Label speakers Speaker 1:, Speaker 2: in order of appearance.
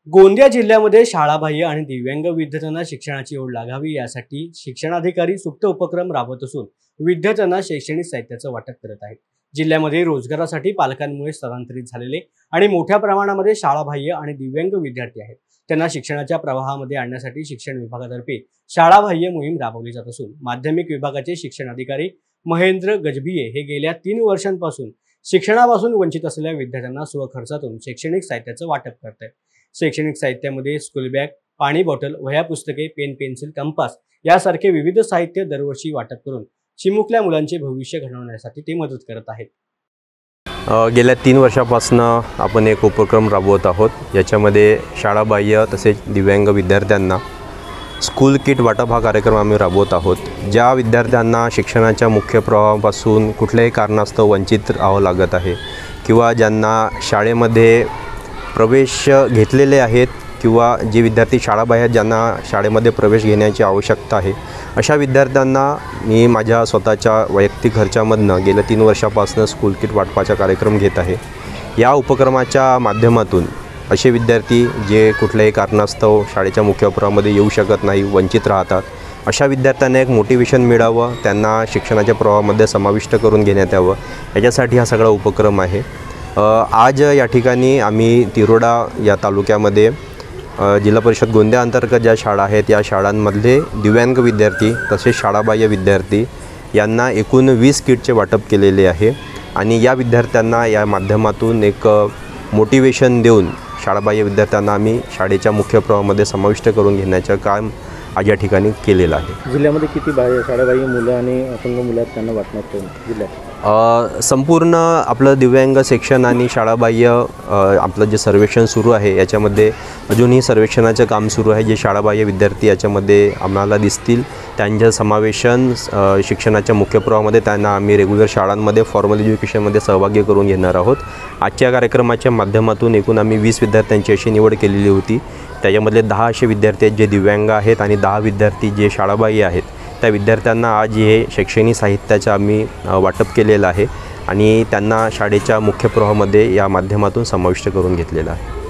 Speaker 1: गोंदिया जिल्ह्यामध्ये शाळाबाह्य आणि दिव्यांग विद्यार्थ्यांना शिक्षणाची ओढ लागावी यासाठी शिक्षणाधिकारी सुप्त उपक्रम राबवत असून विद्यार्थ्यांना शैक्षणिक साहित्याचं वाटप करत आहेत। जिल्ह्यामध्ये रोजगारासाठी पालकांमुळे स्थलांतरित झालेले आणि मोठ्या प्रमाणामध्ये शाळाबाह्य आणि दिव्यांग विद्यार्थी आहेत, त्यांना शिक्षणाच्या प्रवाहामध्ये आणण्यासाठी शिक्षण विभागातर्फे शाळाबाह्य मोहीम राबवली जात असून माध्यमिक विभागाचे शिक्षण अधिकारी महेंद्र गजभिये हे गेल्या 3 वर्षांपासून शिक्षणापासून वंचित असलेल्या विद्यार्थ्यांना स्वखर्चातून शैक्षणिक साहित्याचं वाटप करत आहेत। शैक्षणिक साहित्यामध्ये स्कूल बॅग, पाणी बॉटल, वह्या पुस्तके, पेन, पेन्सिल, कंपास यासारखे विविध साहित्य दरवर्षी वाटप करून चिमुकल्या मुलांचे भविष्य घडवण्यासाठी ते मदत करत आहेत।
Speaker 2: गेल्या 3 वर्षापासून आपण एक उपक्रम राबवत आहोत। याच्यामध्ये शाळाबाह्य तसेच दिव्यांग विद्यार्थ्यांना स्कूल किट वाटप हा कार्यक्रम आम्ही राबवत आहोत। ज्या विद्यार्थ्यांना शिक्षणाच्या मुख्य प्रवाहापासून कुठल्याही कारणास्तव वंचित राहावं लागत आहे किंवा ज्यांना शाळेमध्ये प्रवेश घेतलेले आहेत किंवा जे विद्यार्थी शाळाबाह्य ज्यांना शाळेमध्ये प्रवेश घेण्याची आवश्यकता आहे, अशा विद्यार्थ्यांना मी माझ्या स्वतःच्या वैयक्तिक खर्चामधनं गेल्या 3 वर्षापासून स्कूल किट वाटपाचा कार्यक्रम घेत आहे। या उपक्रमाच्या माध्यमातून असे विद्यार्थी जे कुठल्याही कारणास्तव शाळेच्या मुख्य प्रवाहामध्ये येऊ शकत नाही, वंचित राहतात, अशा विद्यार्थ्यांना एक मोटिवेशन मिळावं, त्यांना शिक्षणाच्या प्रवाहामध्ये समाविष्ट करून घेण्यात यावं, याच्यासाठी हा सगळा उपक्रम आहे। आज या ठिकाणी आम्ही तिरोडा या तालुक्यामध्ये जिल्हा परिषद गोंदिया अंतर्गत ज्या शाळा आहेत या शाळांमधले दिव्यांग विद्यार्थी तसेच शाळाबाह्य विद्यार्थी यांना एकूण 20 किटचे वाटप केलेले आहे आणि या विद्यार्थ्यांना या माध्यमातून एक मोटिवेशन देऊन शाळाबाह्य विद्यार्थ्यांना आम्ही शाळेच्या मुख्य प्रवाहामध्ये समाविष्ट करून घेण्याचं काम आज या ठिकाणी केलेलं आहे।
Speaker 3: जिल्ह्यामध्ये किती शाळाबाह्य मुलं आणि अपंग मुलं आहेत त्यांना वाटण्यात जिल्ह्यात
Speaker 2: संपूर्ण आपलं दिव्यांग सेक्शन आणि शाळाबाह्य आपलं जे सर्वेक्षण सुरू आहे याच्यामध्ये अजूनही सर्वेक्षणाचं काम सुरू आहे। जे शाळाबाह्य विद्यार्थी याच्यामध्ये आम्हाला दिसतील त्यांचं समावेशन शिक्षणाच्या मुख्य प्रवाहामध्ये त्यांना आम्ही रेग्युलर शाळांमध्ये फॉर्मल एज्युकेशनमध्ये सहभागी करून घेणार आहोत। आजच्या कार्यक्रमाच्या माध्यमातून एकूण आम्ही 20 विद्यार्थ्यांची अशी निवड केलेली होती। त्याच्यामधले 10 असे विद्यार्थी आहेत जे दिव्यांग आहेत आणि 10 विद्यार्थी जे शाळाबाह्य आहेत। त्या विद्यार्थ्यांना आज हे शैक्षणिक साहित्याचं आम्ही वाटप केलेलं आहे आणि त्यांना शाळेच्या मुख्य प्रवाहामध्ये या माध्यमातून समाविष्ट करून घेतलेलं आहे।